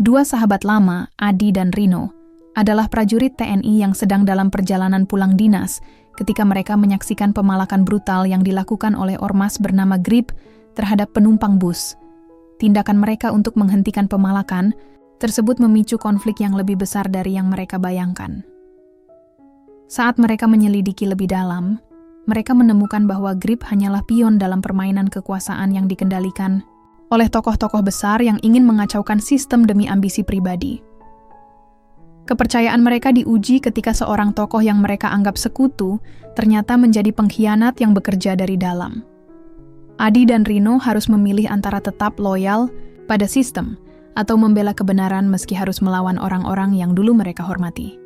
Dua sahabat lama, Adi dan Rino, adalah prajurit TNI yang sedang dalam perjalanan pulang dinas ketika mereka menyaksikan pemalakan brutal yang dilakukan oleh ormas bernama GRIP terhadap penumpang bus. Tindakan mereka untuk menghentikan pemalakan tersebut memicu konflik yang lebih besar dari yang mereka bayangkan. Saat mereka menyelidiki lebih dalam, mereka menemukan bahwa GRIP hanyalah pion dalam permainan kekuasaan yang dikendalikan oleh tokoh-tokoh besar yang ingin mengacaukan sistem demi ambisi pribadi. Kepercayaan mereka diuji ketika seorang tokoh yang mereka anggap sekutu ternyata menjadi pengkhianat yang bekerja dari dalam. Adi dan Rino harus memilih antara tetap loyal pada sistem atau membela kebenaran meski harus melawan orang-orang yang dulu mereka hormati.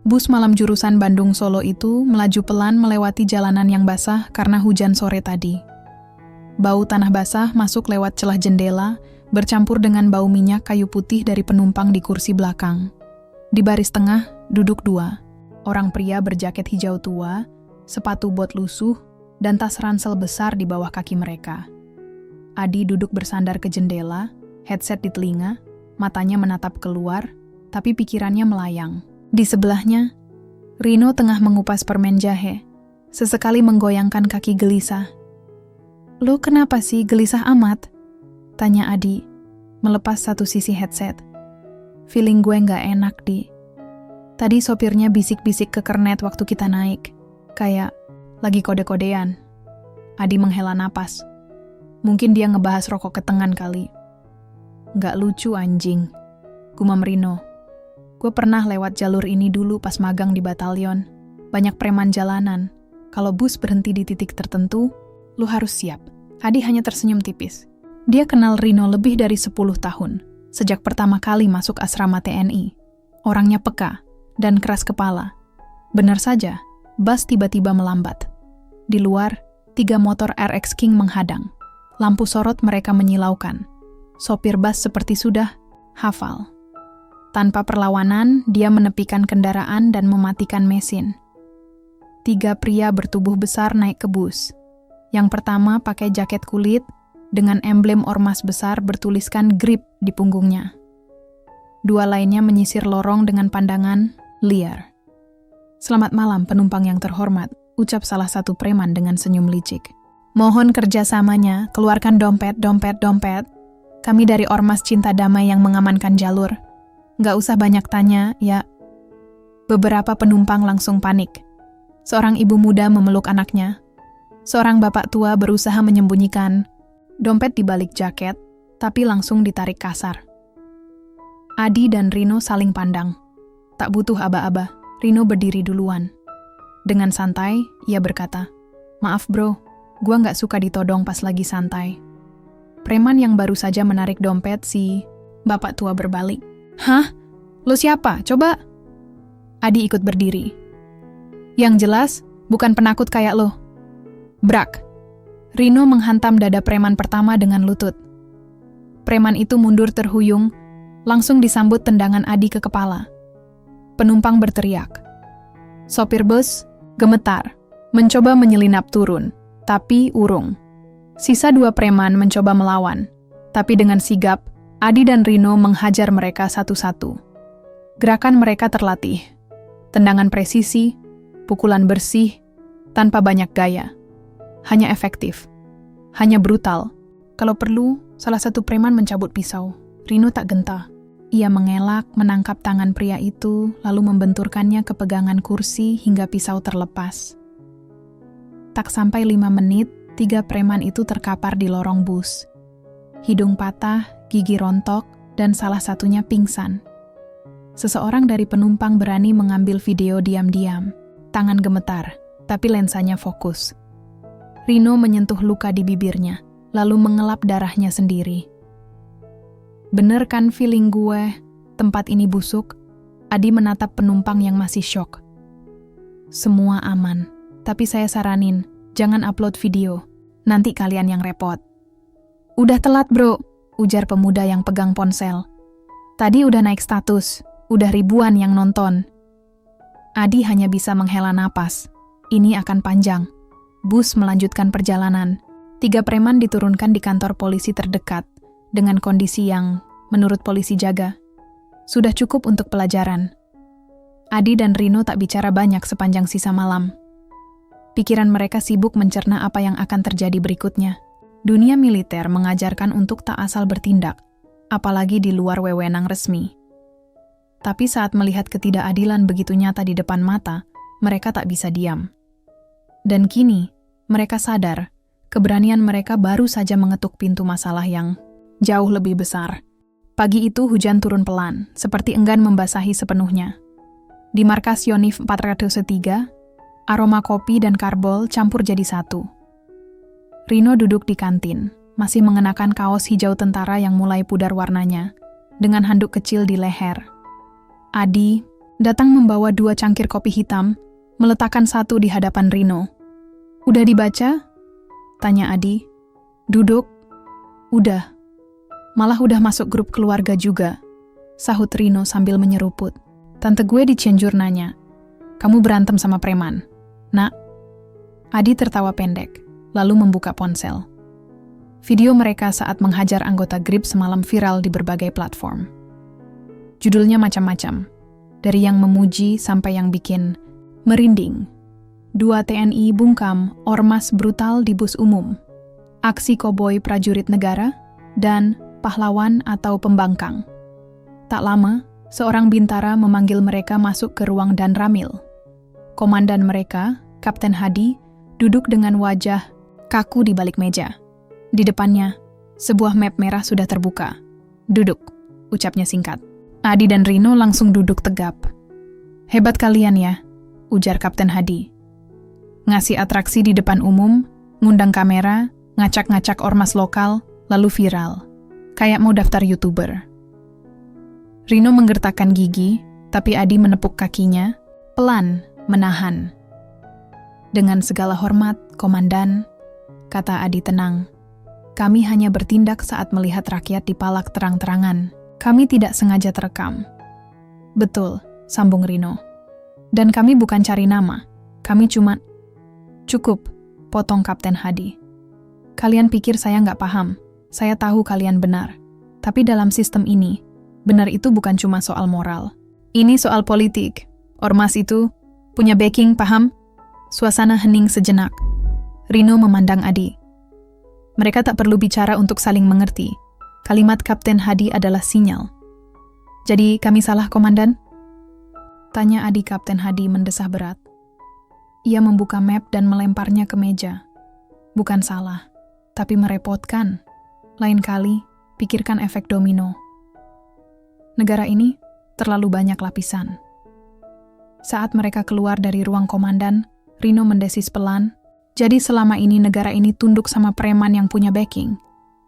Bus malam jurusan Bandung-Solo itu melaju pelan melewati jalanan yang basah karena hujan sore tadi. Bau tanah basah masuk lewat celah jendela, bercampur dengan bau minyak kayu putih dari penumpang di kursi belakang. Di baris tengah, duduk dua. Orang pria berjaket hijau tua, sepatu bot lusuh, dan tas ransel besar di bawah kaki mereka. Adi duduk bersandar ke jendela, headset di telinga, matanya menatap keluar, tapi pikirannya melayang. Di sebelahnya, Rino tengah mengupas permen jahe, sesekali menggoyangkan kaki gelisah. "Lo kenapa sih gelisah amat?" tanya Adi, melepas satu sisi headset. "Feeling gue nggak enak, Di. Tadi sopirnya bisik-bisik ke kernet waktu kita naik. Kayak lagi kode-kodean." Adi menghela napas. Mungkin dia ngebahas rokok ketengan kali. "Nggak lucu anjing," gumam Rino. "Gue pernah lewat jalur ini dulu pas magang di batalion. Banyak preman jalanan. Kalau bus berhenti di titik tertentu, lu harus siap." Adi hanya tersenyum tipis. Dia kenal Rino lebih dari 10 tahun, sejak pertama kali masuk asrama TNI. Orangnya peka dan keras kepala. Benar saja, bus tiba-tiba melambat. Di luar, 3 motor RX King menghadang. Lampu sorot mereka menyilaukan. Sopir bus seperti sudah hafal. Tanpa perlawanan, dia menepikan kendaraan dan mematikan mesin. 3 pria bertubuh besar naik ke bus. Yang pertama pakai jaket kulit dengan emblem ormas besar bertuliskan GRIP di punggungnya. 2 lainnya menyisir lorong dengan pandangan liar. "Selamat malam penumpang yang terhormat," ucap salah satu preman dengan senyum licik. "Mohon kerjasamanya, keluarkan dompet. Kami dari Ormas Cinta Damai yang mengamankan jalur. Nggak usah banyak tanya, ya." Beberapa penumpang langsung panik. Seorang ibu muda memeluk anaknya. Seorang bapak tua berusaha menyembunyikan dompet di balik jaket, tapi langsung ditarik kasar. Adi dan Rino saling pandang. Tak butuh aba-aba, Rino berdiri duluan. Dengan santai, ia berkata, "Maaf bro, gua nggak suka ditodong pas lagi santai." Preman yang baru saja menarik dompet si bapak tua berbalik. "Hah? Lo siapa? Coba." Adi ikut berdiri. "Yang jelas, bukan penakut kayak lo." Brak. Rino menghantam dada preman pertama dengan lutut. Preman itu mundur terhuyung, langsung disambut tendangan Adi ke kepala. Penumpang berteriak. Sopir bus gemetar, mencoba menyelinap turun, tapi urung. Sisa 2 preman mencoba melawan, tapi dengan sigap, Adi dan Rino menghajar mereka satu-satu. Gerakan mereka terlatih. Tendangan presisi, pukulan bersih, tanpa banyak gaya. Hanya efektif. Hanya brutal. Kalau perlu, salah satu preman mencabut pisau. Rino tak genta. Ia mengelak, menangkap tangan pria itu, lalu membenturkannya ke pegangan kursi hingga pisau terlepas. Tak sampai 5 menit, 3 preman itu terkapar di lorong bus. Hidung patah, gigi rontok, dan salah satunya pingsan. Seseorang dari penumpang berani mengambil video diam-diam. Tangan gemetar, tapi lensanya fokus. Rino menyentuh luka di bibirnya, lalu mengelap darahnya sendiri. "Bener kan feeling gue, tempat ini busuk?" Adi menatap penumpang yang masih syok. "Semua aman, tapi saya saranin, jangan upload video. Nanti kalian yang repot." "Udah telat bro," ujar pemuda yang pegang ponsel. "Tadi udah naik status, udah ribuan yang nonton." Adi hanya bisa menghela napas. Ini akan panjang. Bus melanjutkan perjalanan. 3 preman diturunkan di kantor polisi terdekat, dengan kondisi yang, menurut polisi jaga, sudah cukup untuk pelajaran. Adi dan Rino tak bicara banyak sepanjang sisa malam. Pikiran mereka sibuk mencerna apa yang akan terjadi berikutnya. Dunia militer mengajarkan untuk tak asal bertindak, apalagi di luar wewenang resmi. Tapi saat melihat ketidakadilan begitu nyata di depan mata, mereka tak bisa diam. Dan kini, mereka sadar, keberanian mereka baru saja mengetuk pintu masalah yang jauh lebih besar. Pagi itu hujan turun pelan, seperti enggan membasahi sepenuhnya. Di markas Yonif 403, aroma kopi dan karbol campur jadi satu. Rino duduk di kantin, masih mengenakan kaos hijau tentara yang mulai pudar warnanya, dengan handuk kecil di leher. Adi datang membawa 2 cangkir kopi hitam, meletakkan satu di hadapan Rino. "Udah dibaca?" tanya Adi. "Duduk." "Udah. Malah udah masuk grup keluarga juga," sahut Rino sambil menyeruput. "Tante gue di Cianjur nanya, kamu berantem sama preman, Nak?" Adi tertawa pendek, lalu membuka ponsel. Video mereka saat menghajar anggota GRIB semalam viral di berbagai platform. Judulnya macam-macam, dari yang memuji sampai yang bikin merinding. 2 TNI bungkam ormas brutal di bus umum, aksi koboi prajurit negara, dan pahlawan atau pembangkang. Tak lama, seorang bintara memanggil mereka masuk ke ruang Dan Ramil. Komandan mereka, Kapten Hadi, duduk dengan wajah kaku di balik meja. Di depannya, sebuah map merah sudah terbuka. "Duduk," ucapnya singkat. Adi dan Rino langsung duduk tegap. "Hebat kalian ya," ujar Kapten Hadi. "Ngasih atraksi di depan umum, ngundang kamera, ngacak-ngacak ormas lokal, lalu viral. Kayak mau daftar YouTuber." Rino menggertakkan gigi, tapi Adi menepuk kakinya, pelan, menahan. "Dengan segala hormat, Komandan," kata Adi tenang. "Kami hanya bertindak saat melihat rakyat dipalak terang-terangan. Kami tidak sengaja terekam." "Betul," sambung Rino. "Dan kami bukan cari nama. Kami cuma..." "Cukup," potong Kapten Hadi. "Kalian pikir saya nggak paham. Saya tahu kalian benar. Tapi dalam sistem ini, benar itu bukan cuma soal moral. Ini soal politik. Ormas itu punya backing, paham?" Suasana hening sejenak. Rino memandang Adi. Mereka tak perlu bicara untuk saling mengerti. Kalimat Kapten Hadi adalah sinyal. "Jadi kami salah, Komandan?" tanya Adi. Kapten Hadi mendesah berat. Ia membuka map dan melemparnya ke meja. "Bukan salah, tapi merepotkan. Lain kali, pikirkan efek domino. Negara ini terlalu banyak lapisan." Saat mereka keluar dari ruang komandan, Rino mendesis pelan, "Jadi selama ini negara ini tunduk sama preman yang punya backing?"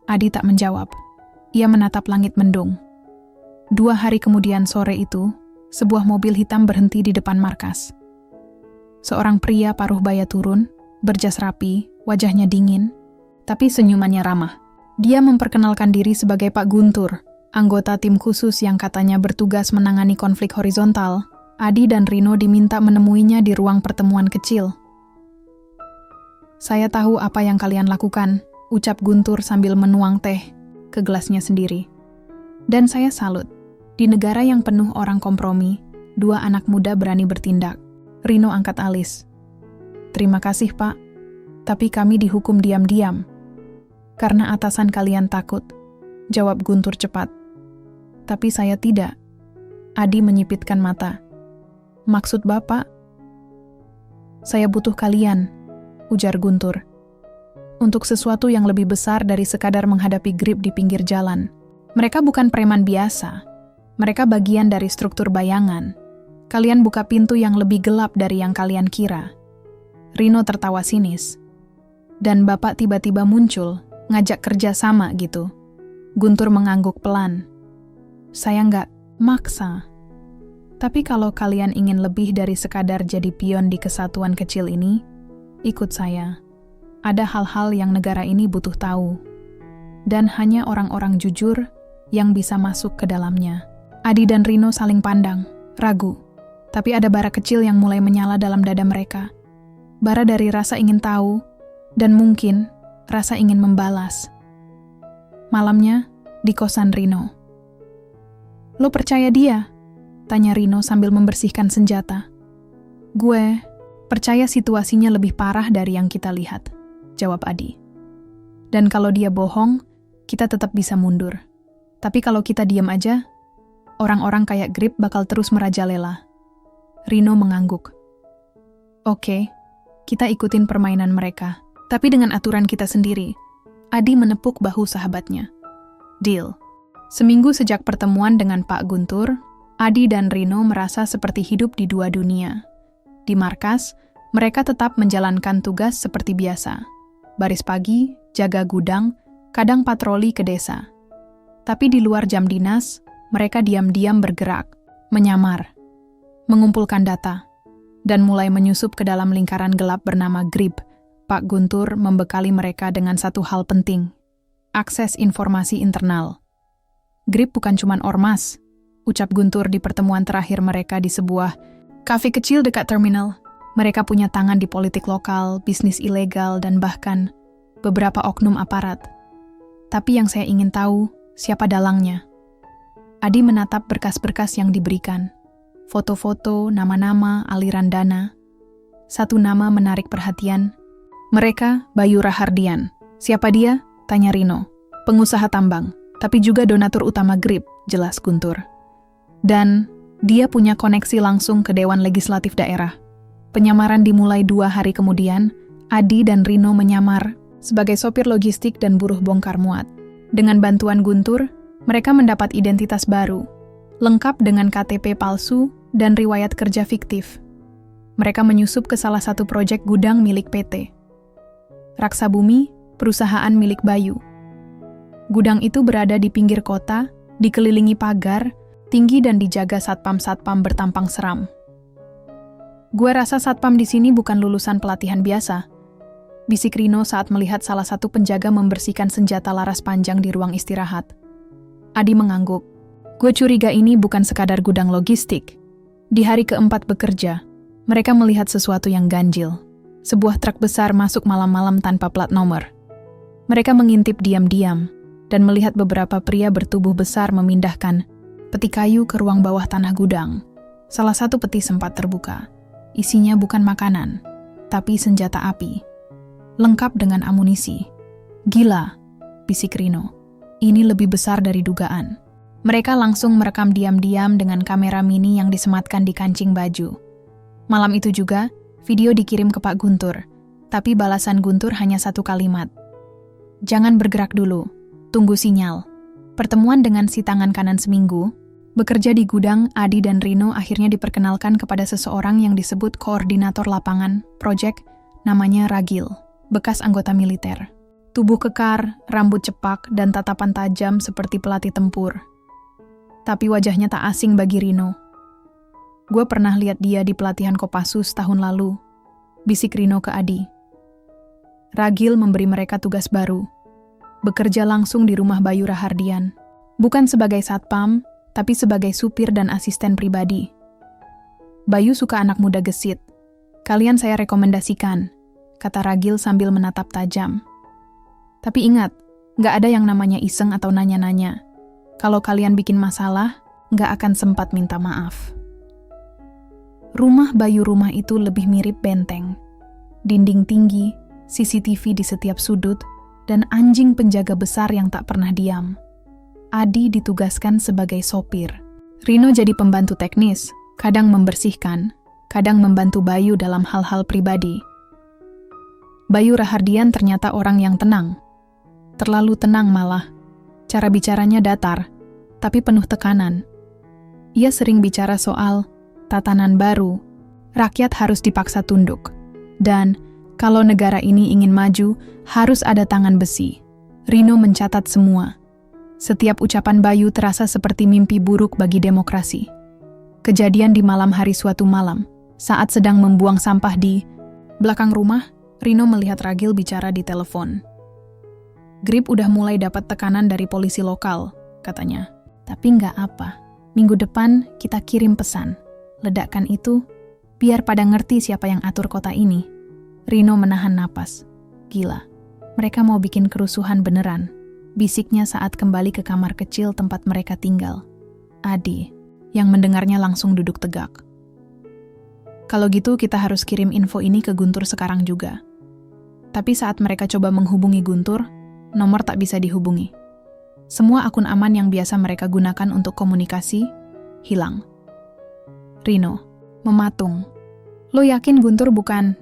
Adi tak menjawab. Ia menatap langit mendung. 2 hari kemudian sore itu, sebuah mobil hitam berhenti di depan markas. Seorang pria paruh baya turun, berjas rapi, wajahnya dingin, tapi senyumannya ramah. Dia memperkenalkan diri sebagai Pak Guntur, anggota tim khusus yang katanya bertugas menangani konflik horizontal. Adi dan Rino diminta menemuinya di ruang pertemuan kecil. "Saya tahu apa yang kalian lakukan," ucap Guntur sambil menuang teh ke gelasnya sendiri. "Dan saya salut. Di negara yang penuh orang kompromi, 2 anak muda berani bertindak." Rino angkat alis. "Terima kasih, Pak. Tapi kami dihukum diam-diam." "Karena atasan kalian takut," jawab Guntur cepat. "Tapi saya tidak." Adi menyipitkan mata. "Maksud Bapak?" "Saya butuh kalian," ujar Guntur. "Untuk sesuatu yang lebih besar dari sekadar menghadapi GRIB di pinggir jalan. Mereka bukan preman biasa. Mereka bagian dari struktur bayangan. Kalian buka pintu yang lebih gelap dari yang kalian kira." Rino tertawa sinis. "Dan Bapak tiba-tiba muncul, ngajak kerja sama gitu." Guntur mengangguk pelan. "Saya nggak maksa. Tapi kalau kalian ingin lebih dari sekadar jadi pion di kesatuan kecil ini, ikut saya. Ada hal-hal yang negara ini butuh tahu. Dan hanya orang-orang jujur yang bisa masuk ke dalamnya." Adi dan Rino saling pandang, ragu. Tapi ada bara kecil yang mulai menyala dalam dada mereka. Bara dari rasa ingin tahu, dan mungkin rasa ingin membalas. Malamnya, di kosan Rino. Lo percaya dia? Tanya Rino sambil membersihkan senjata. Gue percaya situasinya lebih parah dari yang kita lihat, jawab Adi. Dan kalau dia bohong, kita tetap bisa mundur. Tapi kalau kita diam aja, orang-orang kayak Grip bakal terus merajalela. Rino mengangguk. Oke, kita ikutin permainan mereka, tapi dengan aturan kita sendiri. Adi menepuk bahu sahabatnya. Deal. Seminggu sejak pertemuan dengan Pak Guntur, Adi dan Rino merasa seperti hidup di dua dunia. Di markas, mereka tetap menjalankan tugas seperti biasa. Baris pagi, jaga gudang, kadang patroli ke desa. Tapi di luar jam dinas, mereka diam-diam bergerak, menyamar, mengumpulkan data, dan mulai menyusup ke dalam lingkaran gelap bernama Grip. Pak Guntur membekali mereka dengan satu hal penting, akses informasi internal. Grip bukan cuman ormas, ucap Guntur di pertemuan terakhir mereka di sebuah kafe kecil dekat terminal. Mereka punya tangan di politik lokal, bisnis ilegal, dan bahkan beberapa oknum aparat. Tapi yang saya ingin tahu, siapa dalangnya? Adi menatap berkas-berkas yang diberikan. Foto-foto, nama-nama, aliran dana. Satu nama menarik perhatian. Mereka, Bayu Rahardian. Siapa dia? Tanya Rino. Pengusaha tambang, tapi juga donatur utama Grip, jelas Guntur. Dan dia punya koneksi langsung ke Dewan Legislatif Daerah. Penyamaran dimulai 2 hari kemudian, Adi dan Rino menyamar sebagai sopir logistik dan buruh bongkar muat. Dengan bantuan Guntur, mereka mendapat identitas baru, lengkap dengan KTP palsu dan riwayat kerja fiktif. Mereka menyusup ke salah satu proyek gudang milik PT Raksa Bumi, perusahaan milik Bayu. Gudang itu berada di pinggir kota, dikelilingi pagar, tinggi dan dijaga satpam-satpam bertampang seram. Gue rasa satpam di sini bukan lulusan pelatihan biasa, bisik Rino saat melihat salah satu penjaga membersihkan senjata laras panjang di ruang istirahat. Adi mengangguk. Gue curiga ini bukan sekadar gudang logistik. Di hari keempat bekerja, mereka melihat sesuatu yang ganjil. Sebuah truk besar masuk malam-malam tanpa plat nomor. Mereka mengintip diam-diam dan melihat beberapa pria bertubuh besar memindahkan peti kayu ke ruang bawah tanah gudang. Salah satu peti sempat terbuka. Isinya bukan makanan, tapi senjata api. Lengkap dengan amunisi. Gila, bisik Rino. Ini lebih besar dari dugaan. Mereka langsung merekam diam-diam dengan kamera mini yang disematkan di kancing baju. Malam itu juga, video dikirim ke Pak Guntur. Tapi balasan Guntur hanya satu kalimat. Jangan bergerak dulu, tunggu sinyal. Pertemuan dengan si tangan kanan seminggu. Bekerja di gudang, Adi dan Rino akhirnya diperkenalkan kepada seseorang yang disebut koordinator lapangan, proyek, namanya Ragil, bekas anggota militer. Tubuh kekar, rambut cepak, dan tatapan tajam seperti pelatih tempur. Tapi wajahnya tak asing bagi Rino. Gue pernah lihat dia di pelatihan Kopassus tahun lalu, bisik Rino ke Adi. Ragil memberi mereka tugas baru, bekerja langsung di rumah Bayu Rahardian. Bukan sebagai satpam, tapi sebagai supir dan asisten pribadi. Bayu suka anak muda gesit. Kalian saya rekomendasikan, kata Ragil sambil menatap tajam. Tapi ingat, nggak ada yang namanya iseng atau nanya-nanya. Kalau kalian bikin masalah, nggak akan sempat minta maaf. Rumah Bayu rumah itu lebih mirip benteng. Dinding tinggi, CCTV di setiap sudut, dan anjing penjaga besar yang tak pernah diam. Adi ditugaskan sebagai sopir. Rino jadi pembantu teknis, kadang membersihkan, kadang membantu Bayu dalam hal-hal pribadi. Bayu Rahardian ternyata orang yang tenang. Terlalu tenang malah. Cara bicaranya datar, tapi penuh tekanan. Ia sering bicara soal tatanan baru, rakyat harus dipaksa tunduk. Dan kalau negara ini ingin maju, harus ada tangan besi. Rino mencatat semua. Setiap ucapan Bayu terasa seperti mimpi buruk bagi demokrasi. Kejadian di malam hari suatu malam, saat sedang membuang sampah di belakang rumah, Rino melihat Ragil bicara di telepon. Grip udah mulai dapat tekanan dari polisi lokal, katanya. Tapi nggak apa, minggu depan kita kirim pesan. Ledakan itu, biar pada ngerti siapa yang atur kota ini. Rino menahan napas. Gila, mereka mau bikin kerusuhan beneran. bisiknya saat kembali ke kamar kecil tempat mereka tinggal. Adi, yang mendengarnya langsung duduk tegak. Kalau gitu kita harus kirim info ini ke Guntur sekarang juga. Tapi saat mereka coba menghubungi Guntur, nomor tak bisa dihubungi. Semua akun aman yang biasa mereka gunakan untuk komunikasi, hilang. Rino, mematung. Lo yakin Guntur bukan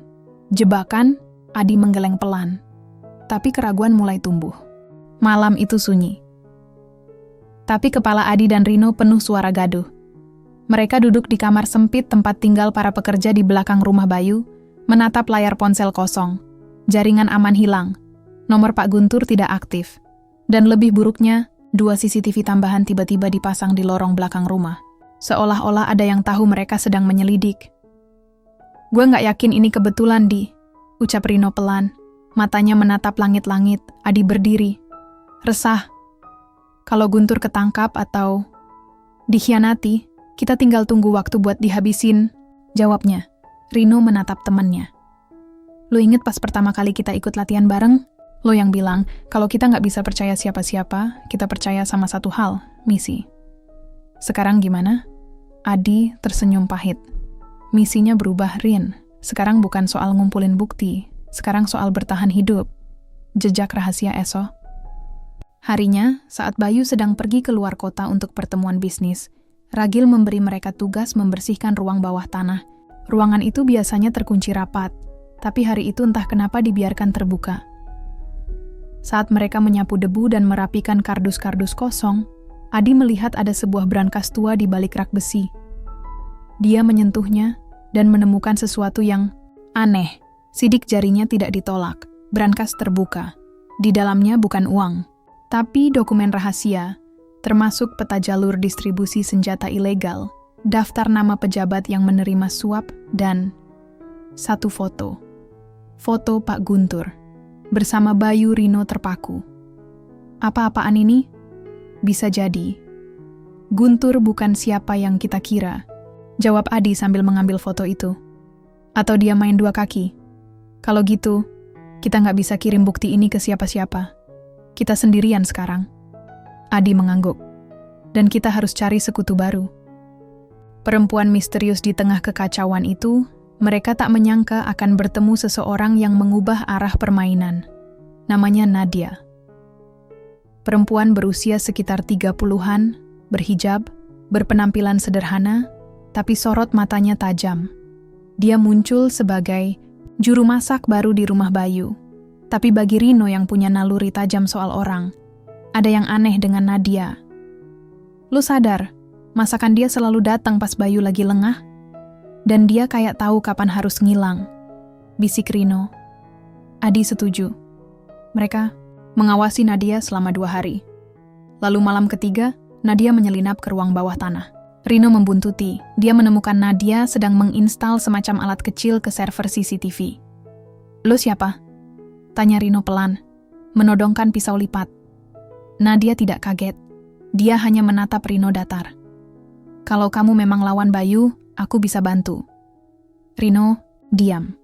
jebakan? Adi menggeleng pelan. Tapi keraguan mulai tumbuh. Malam itu sunyi. Tapi kepala Adi dan Rino penuh suara gaduh. Mereka duduk di kamar sempit tempat tinggal para pekerja di belakang rumah Bayu, menatap layar ponsel kosong. Jaringan aman hilang. Nomor Pak Guntur tidak aktif. Dan lebih buruknya, 2 CCTV tambahan tiba-tiba dipasang di lorong belakang rumah. Seolah-olah ada yang tahu mereka sedang menyelidik. Gue nggak yakin ini kebetulan, Di, ucap Rino pelan. Matanya menatap langit-langit. Adi berdiri. Resah. Kalau Guntur ketangkap atau dikhianati, kita tinggal tunggu waktu buat dihabisin, jawabnya. Rino menatap temannya. Lo inget pas pertama kali kita ikut latihan bareng? Lo yang bilang, kalau kita nggak bisa percaya siapa-siapa, kita percaya sama satu hal, misi. Sekarang gimana? Adi tersenyum pahit. Misinya berubah, Rin. Sekarang bukan soal ngumpulin bukti, sekarang soal bertahan hidup. Jejak rahasia Eso. Harinya, saat Bayu sedang pergi keluar kota untuk pertemuan bisnis, Ragil memberi mereka tugas membersihkan ruang bawah tanah. Ruangan itu biasanya terkunci rapat, tapi hari itu entah kenapa dibiarkan terbuka. Saat mereka menyapu debu dan merapikan kardus-kardus kosong, Adi melihat ada sebuah brankas tua di balik rak besi. Dia menyentuhnya dan menemukan sesuatu yang aneh. Sidik jarinya tidak ditolak. Brankas terbuka. Di dalamnya bukan uang, tapi dokumen rahasia, termasuk peta jalur distribusi senjata ilegal, daftar nama pejabat yang menerima suap, dan satu foto. Foto Pak Guntur, bersama Bayu Rino terpaku. Apa-apaan ini? Bisa jadi Guntur bukan siapa yang kita kira, jawab Adi sambil mengambil foto itu. Atau dia main 2 kaki? Kalau gitu, kita nggak bisa kirim bukti ini ke siapa-siapa. Kita sendirian sekarang. Adi mengangguk. Dan kita harus cari sekutu baru. Perempuan misterius di tengah kekacauan itu, mereka tak menyangka akan bertemu seseorang yang mengubah arah permainan. Namanya Nadia. Perempuan berusia sekitar 30-an, berhijab, berpenampilan sederhana, tapi sorot matanya tajam. Dia muncul sebagai juru masak baru di rumah Bayu. Tapi bagi Rino yang punya naluri tajam soal orang, ada yang aneh dengan Nadia. Lu sadar, masakan dia selalu datang pas Bayu lagi lengah? Dan dia kayak tahu kapan harus ngilang. Bisik Rino. Adi setuju. Mereka mengawasi Nadia selama 2 hari. Lalu malam ketiga, Nadia menyelinap ke ruang bawah tanah. Rino membuntuti. Dia menemukan Nadia sedang menginstal semacam alat kecil ke server CCTV. Lu siapa? Tanya Rino pelan, menodongkan pisau lipat. Nadia tidak kaget. Dia hanya menatap Rino datar. Kalau kamu memang lawan Bayu, aku bisa bantu. Rino diam,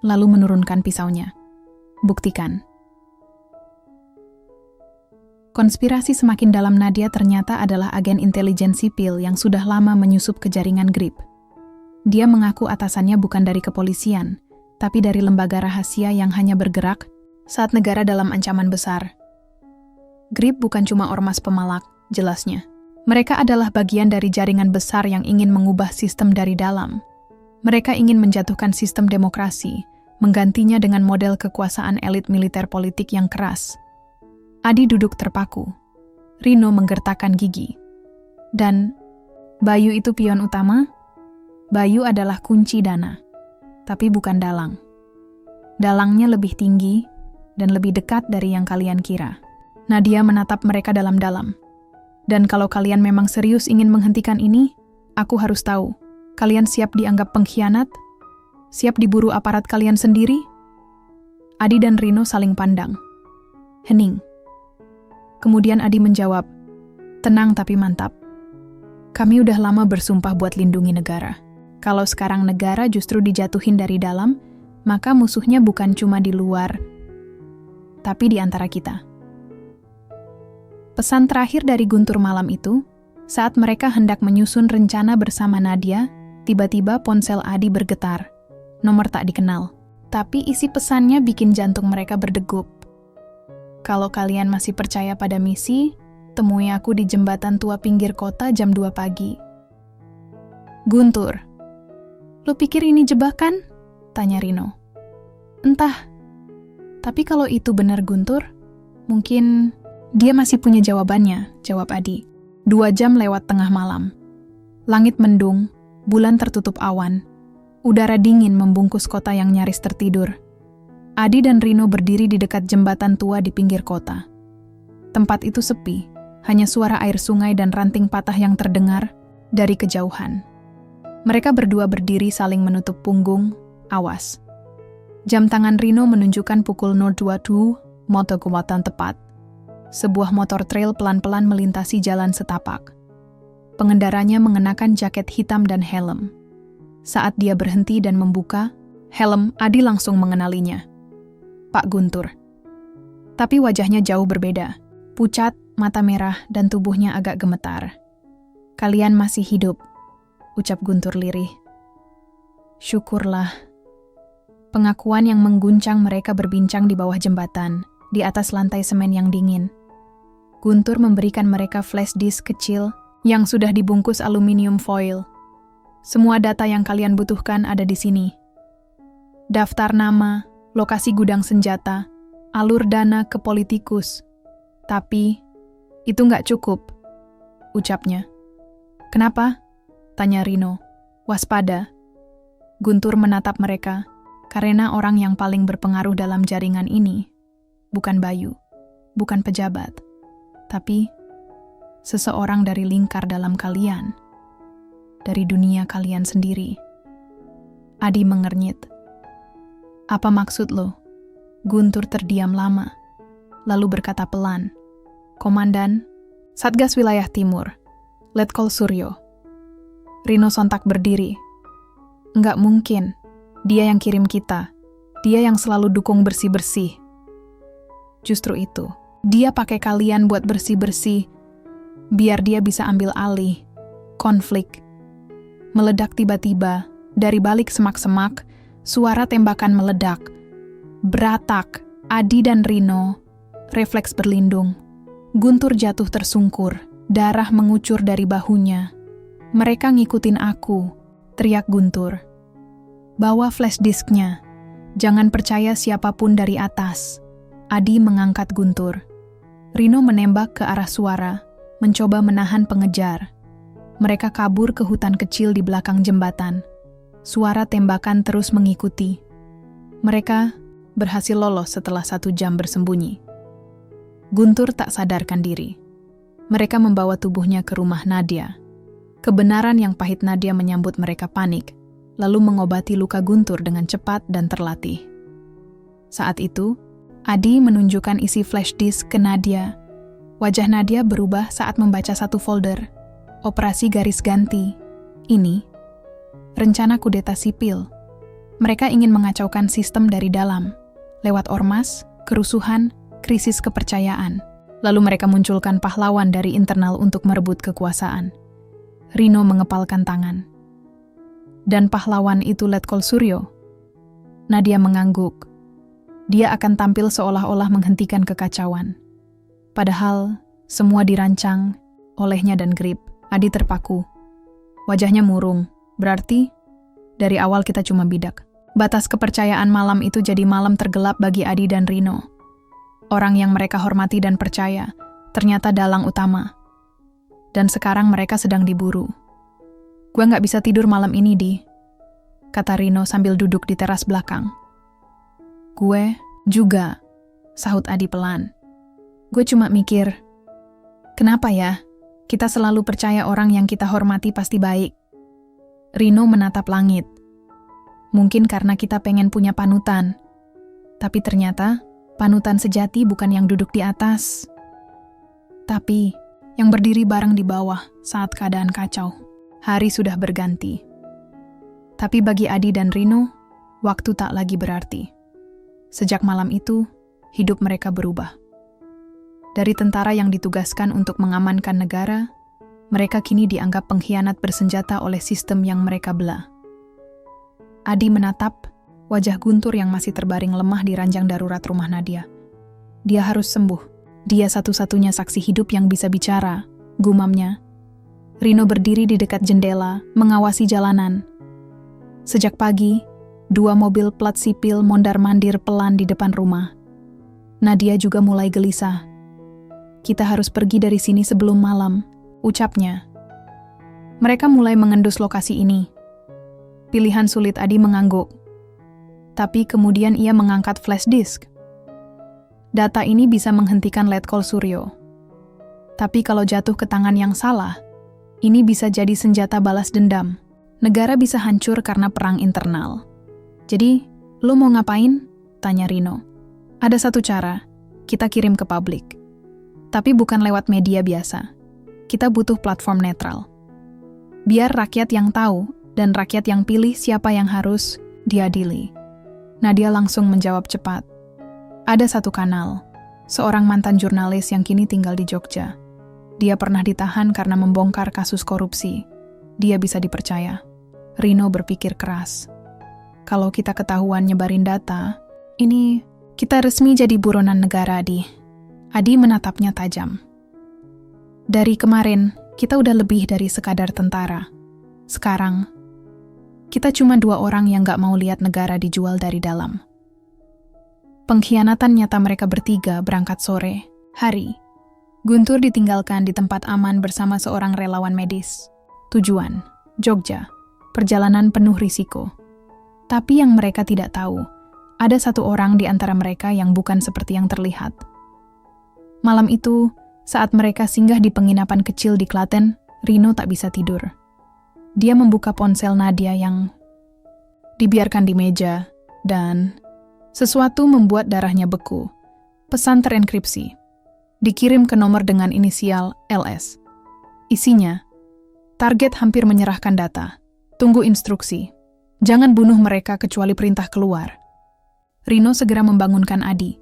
lalu menurunkan pisaunya. Buktikan. Konspirasi semakin dalam. Nadia ternyata adalah agen intelijen sipil yang sudah lama menyusup ke jaringan GRIP. Dia mengaku atasannya bukan dari kepolisian, tapi dari lembaga rahasia yang hanya bergerak saat negara dalam ancaman besar. GRIP bukan cuma ormas pemalak, jelasnya. Mereka adalah bagian dari jaringan besar yang ingin mengubah sistem dari dalam. Mereka ingin menjatuhkan sistem demokrasi, menggantinya dengan model kekuasaan elit militer politik yang keras. Adi duduk terpaku. Rino menggertakkan gigi. Dan Bayu itu pion utama? Bayu adalah kunci dana. Tapi bukan dalang. Dalangnya lebih tinggi dan lebih dekat dari yang kalian kira. Nadia menatap mereka dalam-dalam. Dan kalau kalian memang serius ingin menghentikan ini, aku harus tahu, kalian siap dianggap pengkhianat? Siap diburu aparat kalian sendiri? Adi dan Rino saling pandang. Hening. Kemudian Adi menjawab, tenang tapi mantap. Kami udah lama bersumpah buat lindungi negara. Kalau sekarang negara justru dijatuhin dari dalam, maka musuhnya bukan cuma di luar, tapi di antara kita. Pesan terakhir dari Guntur malam itu, saat mereka hendak menyusun rencana bersama Nadia, tiba-tiba ponsel Adi bergetar. Nomor tak dikenal. Tapi isi pesannya bikin jantung mereka berdegup. Kalau kalian masih percaya pada misi, temui aku di jembatan tua pinggir kota jam 2 pagi. Guntur, lu pikir ini jebakan? Tanya Rino. Entah. Tapi kalau itu benar Guntur, mungkin dia masih punya jawabannya, jawab Adi. 2 jam lewat tengah malam. Langit mendung, bulan tertutup awan. Udara dingin membungkus kota yang nyaris tertidur. Adi dan Rino berdiri di dekat jembatan tua di pinggir kota. Tempat itu sepi, hanya suara air sungai dan ranting patah yang terdengar dari kejauhan. Mereka berdua berdiri saling menutup punggung, awas. Jam tangan Rino menunjukkan pukul 02.20, moto kekuatan tepat. Sebuah motor trail pelan-pelan melintasi jalan setapak. Pengendaranya mengenakan jaket hitam dan helm. Saat dia berhenti dan membuka helm, Adi langsung mengenalinya. Pak Guntur. Tapi wajahnya jauh berbeda. Pucat, mata merah, dan tubuhnya agak gemetar. Kalian masih hidup, ucap Guntur lirih. Syukurlah. Pengakuan yang mengguncang mereka berbincang di bawah jembatan, di atas lantai semen yang dingin. Guntur memberikan mereka flash disk kecil yang sudah dibungkus aluminium foil. Semua data yang kalian butuhkan ada di sini. Daftar nama, lokasi gudang senjata, alur dana ke politikus. Tapi, itu nggak cukup, ucapnya. Kenapa? Tanya Rino. Waspada. Guntur menatap mereka, karena orang yang paling berpengaruh dalam jaringan ini bukan Bayu, bukan pejabat, tapi seseorang dari lingkar dalam kalian, dari dunia kalian sendiri. Adi mengernyit. Apa maksud lo? Guntur terdiam lama, lalu berkata pelan. Komandan, Satgas Wilayah Timur, Letkol Suryo. Rino sontak berdiri. Enggak mungkin, dia yang kirim kita. Dia yang selalu dukung bersih-bersih. Justru itu, dia pakai kalian buat bersih-bersih, biar dia bisa ambil alih. Konflik. Meledak tiba-tiba, dari balik semak-semak, suara tembakan meledak. Beratak, Adi dan Rino, refleks berlindung. Guntur jatuh tersungkur, darah mengucur dari bahunya. Mereka ngikutin aku, teriak Guntur. Bawa flash disknya, jangan percaya siapapun dari atas. Adi mengangkat Guntur. Rino menembak ke arah suara, mencoba menahan pengejar. Mereka kabur ke hutan kecil di belakang jembatan. Suara tembakan terus mengikuti. Mereka berhasil lolos setelah 1 jam bersembunyi. Guntur tak sadarkan diri. Mereka membawa tubuhnya ke rumah Nadia. Kebenaran yang pahit Nadia menyambut mereka panik, lalu mengobati luka Guntur dengan cepat dan terlatih. Saat itu, Adi menunjukkan isi flash disk ke Nadia. Wajah Nadia berubah saat membaca satu folder. Operasi Garis Ganti. Ini, rencana kudeta sipil. Mereka ingin mengacaukan sistem dari dalam, lewat ormas, kerusuhan, krisis kepercayaan. Lalu mereka munculkan pahlawan dari internal untuk merebut kekuasaan. Rino mengepalkan tangan. Dan pahlawan itu Letkol Suryo. Nadia mengangguk. Dia akan tampil seolah-olah menghentikan kekacauan. Padahal, semua dirancang olehnya dan Grip. Adi terpaku. Wajahnya murung. Berarti, dari awal kita cuma bidak. Batas kepercayaan malam itu jadi malam tergelap bagi Adi dan Rino. Orang yang mereka hormati dan percaya, ternyata dalang utama. Dan sekarang mereka sedang diburu. Gue nggak bisa tidur malam ini, Di, kata Rino sambil duduk di teras belakang. Gue juga, sahut Adi pelan. Gue cuma mikir, kenapa ya kita selalu percaya orang yang kita hormati pasti baik? Rino menatap langit. Mungkin karena kita pengen punya panutan. Tapi ternyata, panutan sejati bukan yang duduk di atas. Tapi, yang berdiri bareng di bawah saat keadaan kacau. Hari sudah berganti. Tapi bagi Adi dan Rino, waktu tak lagi berarti. Sejak malam itu, hidup mereka berubah. Dari tentara yang ditugaskan untuk mengamankan negara, mereka kini dianggap pengkhianat bersenjata oleh sistem yang mereka belah. Adi menatap wajah Guntur yang masih terbaring lemah di ranjang darurat rumah Nadia. Dia harus sembuh. Dia satu-satunya saksi hidup yang bisa bicara, gumamnya. Rino berdiri di dekat jendela, mengawasi jalanan. Sejak pagi, 2 mobil plat sipil mondar-mandir pelan di depan rumah. Nadia juga mulai gelisah. Kita harus pergi dari sini sebelum malam, ucapnya. Mereka mulai mengendus lokasi ini. Pilihan sulit Adi mengangguk. Tapi kemudian ia mengangkat flash disk. Data ini bisa menghentikan letkol Suryo. Tapi kalau jatuh ke tangan yang salah, ini bisa jadi senjata balas dendam. Negara bisa hancur karena perang internal. Jadi, lo mau ngapain? Tanya Rino. Ada satu cara, kita kirim ke publik. Tapi bukan lewat media biasa. Kita butuh platform netral. Biar rakyat yang tahu dan rakyat yang pilih siapa yang harus diadili. Nadia langsung menjawab cepat. Ada satu kanal, seorang mantan jurnalis yang kini tinggal di Jogja. Dia pernah ditahan karena membongkar kasus korupsi. Dia bisa dipercaya. Rino berpikir keras. Kalau kita ketahuan nyebarin data, ini kita resmi jadi buronan negara, Adi. Adi menatapnya tajam. Dari kemarin, kita udah lebih dari sekadar tentara. Sekarang, kita cuma 2 orang yang gak mau lihat negara dijual dari dalam. Pengkhianatan nyata mereka bertiga berangkat sore, hari. Guntur ditinggalkan di tempat aman bersama seorang relawan medis. Tujuan, Jogja. Perjalanan penuh risiko. Tapi yang mereka tidak tahu, ada 1 orang di antara mereka yang bukan seperti yang terlihat. Malam itu, saat mereka singgah di penginapan kecil di Klaten, Rino tak bisa tidur. Dia membuka ponsel Nadia yang dibiarkan di meja, dan sesuatu membuat darahnya beku. Pesan terenkripsi. Dikirim ke nomor dengan inisial LS. Isinya, target hampir menyerahkan data. Tunggu instruksi. Jangan bunuh mereka kecuali perintah keluar. Rino segera membangunkan Adi.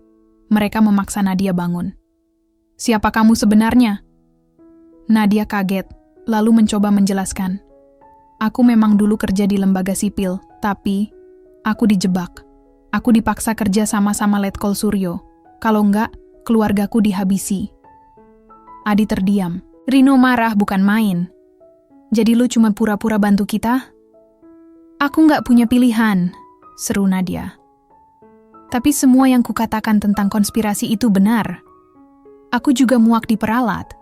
Mereka memaksa Nadia bangun. Siapa kamu sebenarnya? Nadia kaget, lalu mencoba menjelaskan. Aku memang dulu kerja di lembaga sipil, tapi aku dijebak. Aku dipaksa kerja sama-sama letkol Suryo. Kalau enggak, keluargaku dihabisi. Adi terdiam. Rino marah bukan main. Jadi lu cuma pura-pura bantu kita? Aku enggak punya pilihan, seru Nadia. Tapi semua yang kukatakan tentang konspirasi itu benar. Aku juga muak diperalat.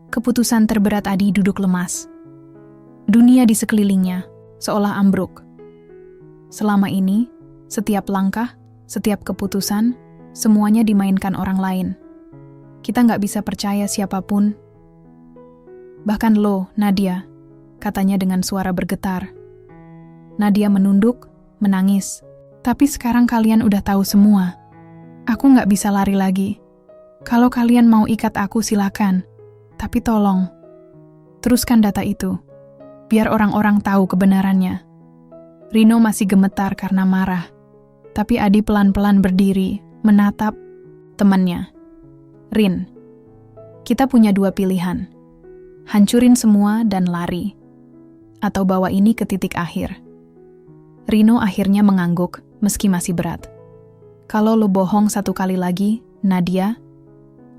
Keputusan terberat Adi duduk lemas. Dunia di sekelilingnya seolah ambruk. Selama ini, setiap langkah, setiap keputusan, semuanya dimainkan orang lain. Kita nggak bisa percaya siapapun. Bahkan lo, Nadia, katanya dengan suara bergetar. Nadia menunduk, menangis. Tapi sekarang kalian udah tahu semua. Aku nggak bisa lari lagi. Kalau kalian mau ikat aku silakan. Tapi tolong, teruskan data itu. Biar orang-orang tahu kebenarannya. Rino masih gemetar karena marah. Tapi Adi pelan-pelan berdiri, menatap temannya. Rin, kita punya 2 pilihan. Hancurin semua dan lari. Atau bawa ini ke titik akhir. Rino akhirnya mengangguk, meski masih berat. Kalau lo bohong 1 kali lagi, Nadia,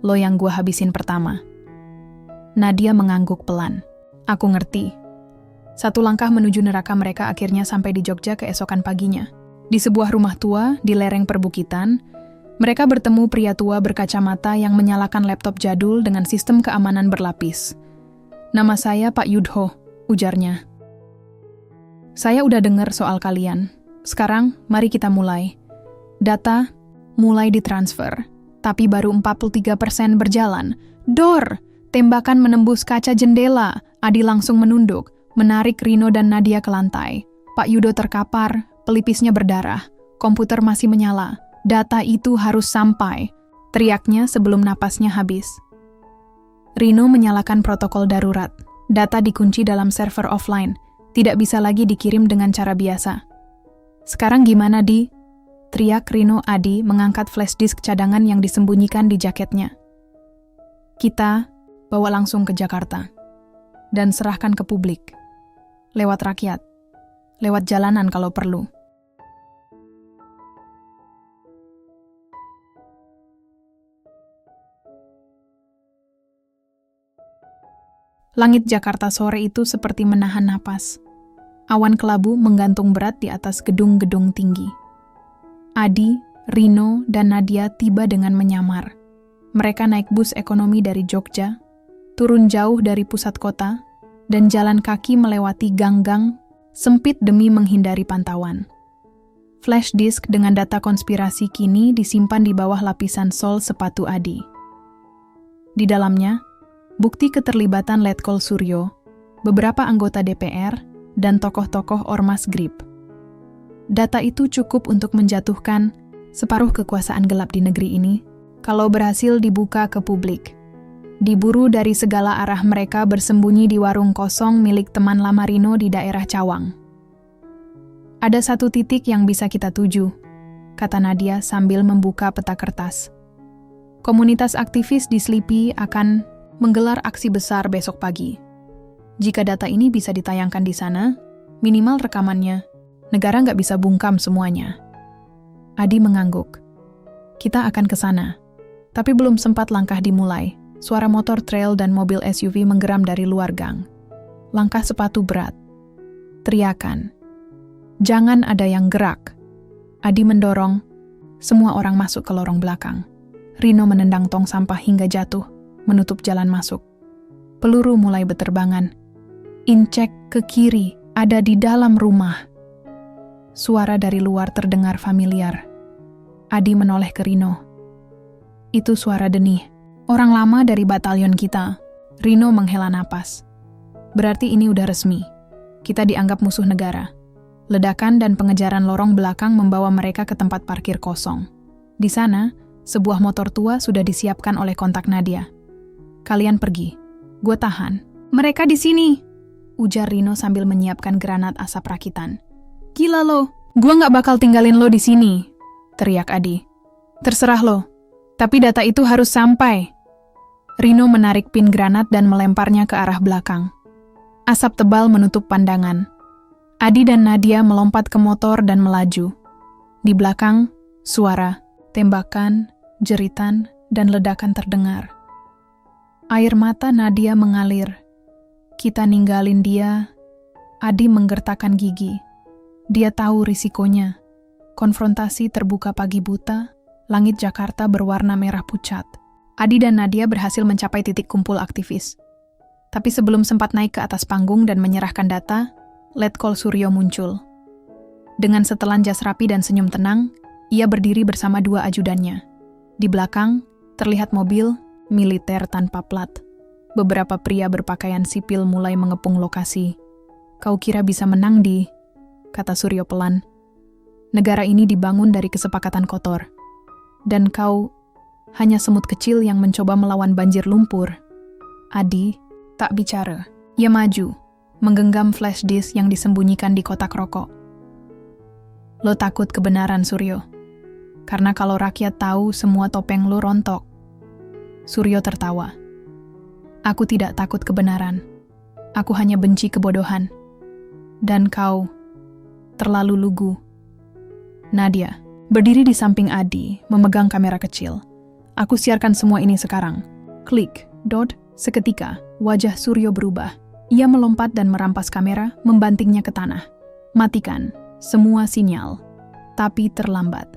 lo yang gua habisin pertama. Nadia mengangguk pelan. Aku ngerti. 1 langkah menuju neraka mereka akhirnya sampai di Jogja keesokan paginya. Di sebuah rumah tua di lereng perbukitan, mereka bertemu pria tua berkacamata yang menyalakan laptop jadul dengan sistem keamanan berlapis. Nama saya Pak Yudho, ujarnya. Saya udah dengar soal kalian. Sekarang, mari kita mulai. Data mulai ditransfer, tapi baru 43% berjalan. Dor! Tembakan menembus kaca jendela. Adi langsung menunduk, menarik Rino dan Nadia ke lantai. Pak Yudo terkapar, pelipisnya berdarah. Komputer masih menyala. Data itu harus sampai, teriaknya sebelum napasnya habis. Rino menyalakan protokol darurat. Data dikunci dalam server offline. Tidak bisa lagi dikirim dengan cara biasa. Sekarang gimana, Di? Teriak Rino. Adi mengangkat flash disk cadangan yang disembunyikan di jaketnya. Kita bawa langsung ke Jakarta dan serahkan ke publik. Lewat rakyat, lewat jalanan kalau perlu. Langit Jakarta sore itu seperti menahan napas. Awan kelabu menggantung berat di atas gedung-gedung tinggi. Adi, Rino, dan Nadia tiba dengan menyamar. Mereka naik bus ekonomi dari Jogja, turun jauh dari pusat kota, dan jalan kaki melewati gang-gang sempit demi menghindari pantauan. Flash disk dengan data konspirasi kini disimpan di bawah lapisan sol sepatu Adi. Di dalamnya, bukti keterlibatan Letkol Suryo, beberapa anggota DPR, dan tokoh-tokoh Ormas GRIP. Data itu cukup untuk menjatuhkan separuh kekuasaan gelap di negeri ini kalau berhasil dibuka ke publik. Diburu dari segala arah mereka bersembunyi di warung kosong milik teman lama Rino di daerah Cawang. Ada satu titik yang bisa kita tuju, kata Nadia sambil membuka peta kertas. Komunitas aktivis di Slipi akan menggelar aksi besar besok pagi. Jika data ini bisa ditayangkan di sana, minimal rekamannya, negara nggak bisa bungkam semuanya. Adi mengangguk. Kita akan ke sana. Tapi belum sempat langkah dimulai, suara motor trail dan mobil SUV menggeram dari luar gang. Langkah sepatu berat. Teriakan. Jangan ada yang gerak. Adi mendorong. Semua orang masuk ke lorong belakang. Rino menendang tong sampah hingga jatuh, menutup jalan masuk. Peluru mulai berterbangan. Incek ke kiri, ada di dalam rumah. Suara dari luar terdengar familiar. Adi menoleh ke Rino. Itu suara Denih, orang lama dari batalion kita. Rino menghela napas. Berarti ini udah resmi. Kita dianggap musuh negara. Ledakan dan pengejaran lorong belakang membawa mereka ke tempat parkir kosong. Di sana, sebuah motor tua sudah disiapkan oleh kontak Nadia. Kalian pergi. Gue tahan. Mereka di sini, ujar Rino sambil menyiapkan granat asap rakitan. Gila lo, gue nggak bakal tinggalin lo di sini, teriak Adi. Terserah lo, tapi data itu harus sampai. Rino menarik pin granat dan melemparnya ke arah belakang. Asap tebal menutup pandangan. Adi dan Nadia melompat ke motor dan melaju. Di belakang, suara, tembakan, jeritan, dan ledakan terdengar. Air mata Nadia mengalir. Kita ninggalin dia. Adi menggertakkan gigi. Dia tahu risikonya. Konfrontasi terbuka pagi buta, langit Jakarta berwarna merah pucat. Adi dan Nadia berhasil mencapai titik kumpul aktivis. Tapi sebelum sempat naik ke atas panggung dan menyerahkan data, Letkol Suryo muncul. Dengan setelan jas rapi dan senyum tenang, ia berdiri bersama dua ajudannya. Di belakang, terlihat mobil militer tanpa plat. Beberapa pria berpakaian sipil mulai mengepung lokasi. Kau kira bisa menang di... kata Suryo pelan. Negara ini dibangun dari kesepakatan kotor. Dan kau hanya semut kecil yang mencoba melawan banjir lumpur. Adi tak bicara. Ia maju, menggenggam flash disk yang disembunyikan di kotak rokok. Lo takut kebenaran, Suryo. Karena kalau rakyat tahu semua topeng lo rontok. Suryo tertawa. Aku tidak takut kebenaran. Aku hanya benci kebodohan. Dan kau terlalu lugu. Nadia berdiri di samping Adi, memegang kamera kecil. Aku siarkan semua ini sekarang. Klik, dot, seketika, wajah Suryo berubah. Ia melompat dan merampas kamera, membantingnya ke tanah. Matikan semua sinyal. Tapi terlambat.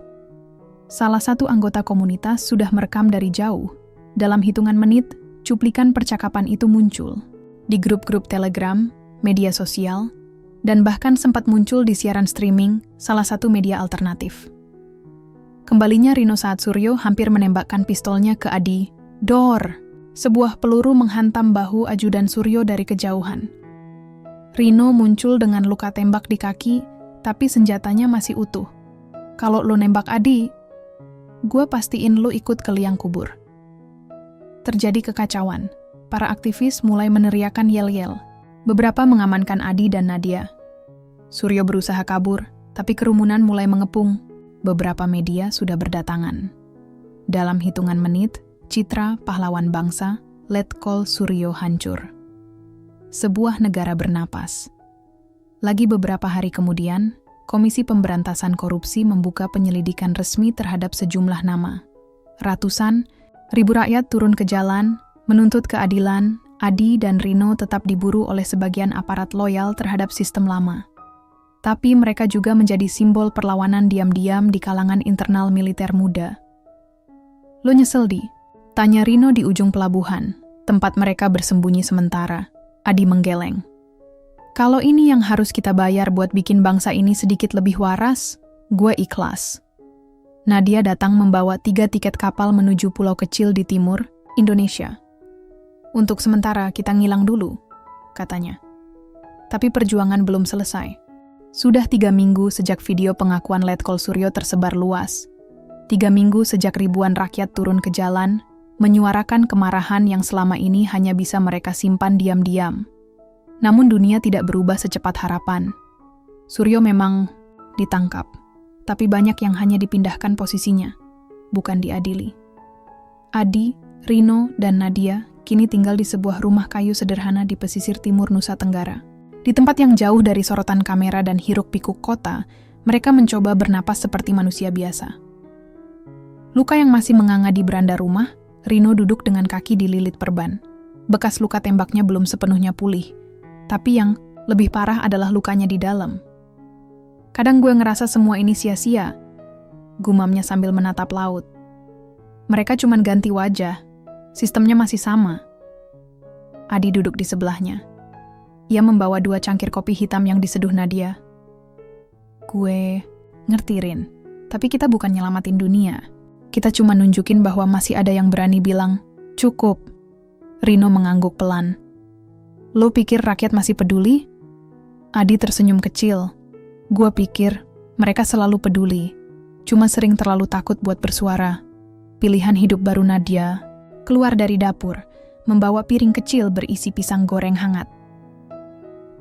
Salah satu anggota komunitas sudah merekam dari jauh. Dalam hitungan menit, cuplikan percakapan itu muncul. Di grup-grup Telegram, media sosial, dan bahkan sempat muncul di siaran streaming salah satu media alternatif. Kembalinya Rino saat Suryo hampir menembakkan pistolnya ke Adi. Dor! Sebuah peluru menghantam bahu ajudan Suryo dari kejauhan. Rino muncul dengan luka tembak di kaki, tapi senjatanya masih utuh. Kalau lo nembak Adi, gue pastiin lo ikut ke liang kubur. Terjadi kekacauan. Para aktivis mulai meneriakan yel-yel. Beberapa mengamankan Adi dan Nadia. Suryo berusaha kabur, tapi kerumunan mulai mengepung. Beberapa media sudah berdatangan. Dalam hitungan menit, citra pahlawan bangsa Letkol Suryo hancur. Sebuah negara bernapas. Lagi beberapa hari kemudian, Komisi Pemberantasan Korupsi membuka penyelidikan resmi terhadap sejumlah nama. Ratusan, ribu rakyat turun ke jalan, menuntut keadilan. Adi dan Rino tetap diburu oleh sebagian aparat loyal terhadap sistem lama. Tapi mereka juga menjadi simbol perlawanan diam-diam di kalangan internal militer muda. "Lo nyesel, Di?" tanya Rino di ujung pelabuhan, tempat mereka bersembunyi sementara. Adi menggeleng. "Kalau ini yang harus kita bayar buat bikin bangsa ini sedikit lebih waras, gue ikhlas." Nadia datang membawa 3 tiket kapal menuju pulau kecil di timur, Indonesia. "Untuk sementara kita ngilang dulu," katanya. Tapi perjuangan belum selesai. Sudah 3 minggu sejak video pengakuan Letkol Suryo tersebar luas. 3 minggu sejak ribuan rakyat turun ke jalan, menyuarakan kemarahan yang selama ini hanya bisa mereka simpan diam-diam. Namun dunia tidak berubah secepat harapan. Suryo memang ditangkap, tapi banyak yang hanya dipindahkan posisinya, bukan diadili. Adi, Rino, dan Nadia kini tinggal di sebuah rumah kayu sederhana di pesisir timur Nusa Tenggara. Di tempat yang jauh dari sorotan kamera dan hiruk-pikuk kota, mereka mencoba bernapas seperti manusia biasa. Luka yang masih menganga di beranda rumah, Rino duduk dengan kaki dililit perban. Bekas luka tembaknya belum sepenuhnya pulih, tapi yang lebih parah adalah lukanya di dalam. "Kadang gue ngerasa semua ini sia-sia," gumamnya sambil menatap laut. "Mereka cuma ganti wajah, sistemnya masih sama." Adi duduk di sebelahnya. Ia membawa 2 cangkir kopi hitam yang diseduh Nadia. "Gue ngerti, Rin, tapi kita bukan nyelamatin dunia. Kita cuma nunjukin bahwa masih ada yang berani bilang, 'Cukup.'" Rino mengangguk pelan. "Lo pikir rakyat masih peduli?" Adi tersenyum kecil. "Gue pikir mereka selalu peduli, cuma sering terlalu takut buat bersuara." Pilihan hidup baru Nadia keluar dari dapur, membawa piring kecil berisi pisang goreng hangat.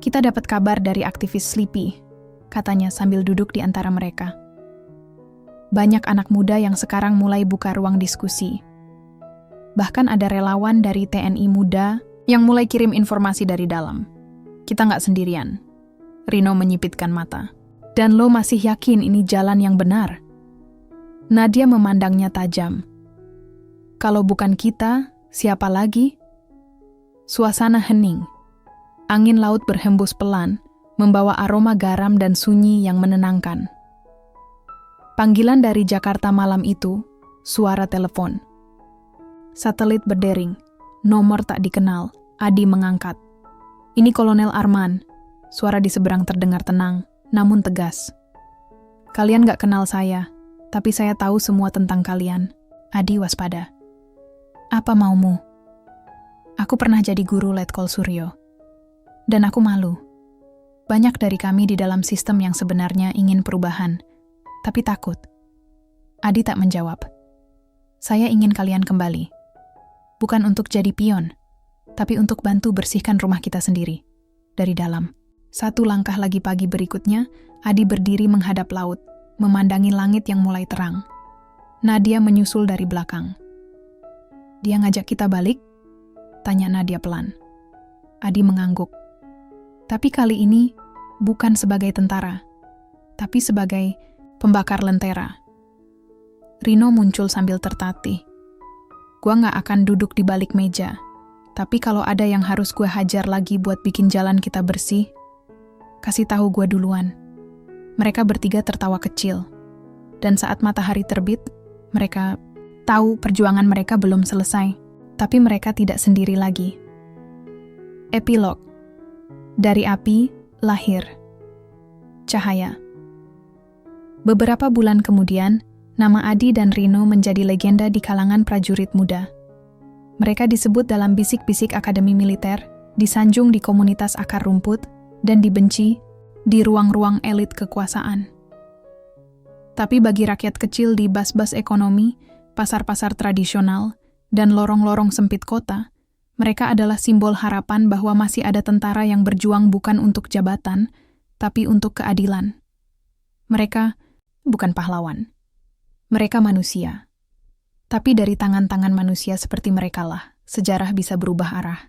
"Kita dapat kabar dari aktivis Sleepy," katanya sambil duduk di antara mereka. Banyak anak muda yang sekarang mulai buka ruang diskusi. Bahkan ada relawan dari TNI muda yang mulai kirim informasi dari dalam. "Kita nggak sendirian." Rino menyipitkan mata. "Dan lo masih yakin ini jalan yang benar?" Nadia memandangnya tajam. "Kalau bukan kita, siapa lagi?" Suasana hening. Angin laut berhembus pelan, membawa aroma garam dan sunyi yang menenangkan. Panggilan dari Jakarta malam itu, suara telepon. Satelit berdering, nomor tak dikenal. Adi mengangkat. "Ini Kolonel Arman." Suara di seberang terdengar tenang, namun tegas. "Kalian gak kenal saya, tapi saya tahu semua tentang kalian." Adi waspada. "Apa maumu?" "Aku pernah jadi guru Letkol Suryo. Dan aku malu. Banyak dari kami di dalam sistem yang sebenarnya ingin perubahan, tapi takut." Adi tak menjawab. "Saya ingin kalian kembali. Bukan untuk jadi pion, tapi untuk bantu bersihkan rumah kita sendiri, dari dalam." 1 langkah lagi pagi berikutnya, Adi berdiri menghadap laut, memandangi langit yang mulai terang. Nadia menyusul dari belakang. "Dia ngajak kita balik?" tanya Nadia pelan. Adi mengangguk. Tapi kali ini bukan sebagai tentara, tapi sebagai pembakar lentera. Rino muncul sambil tertatih. "Gua gak akan duduk di balik meja, tapi kalau ada yang harus gue hajar lagi buat bikin jalan kita bersih, kasih tahu gue duluan." Mereka bertiga tertawa kecil. Dan saat matahari terbit, mereka tahu perjuangan mereka belum selesai, tapi mereka tidak sendiri lagi. Epilog. Dari api, lahir cahaya. Beberapa bulan kemudian, nama Adi dan Rino menjadi legenda di kalangan prajurit muda. Mereka disebut dalam bisik-bisik akademi militer, disanjung di komunitas akar rumput, dan dibenci di ruang-ruang elit kekuasaan. Tapi bagi rakyat kecil di bas-bas ekonomi, pasar-pasar tradisional, dan lorong-lorong sempit kota, mereka adalah simbol harapan bahwa masih ada tentara yang berjuang bukan untuk jabatan, tapi untuk keadilan. Mereka bukan pahlawan. Mereka manusia. Tapi dari tangan-tangan manusia seperti merekalah, sejarah bisa berubah arah.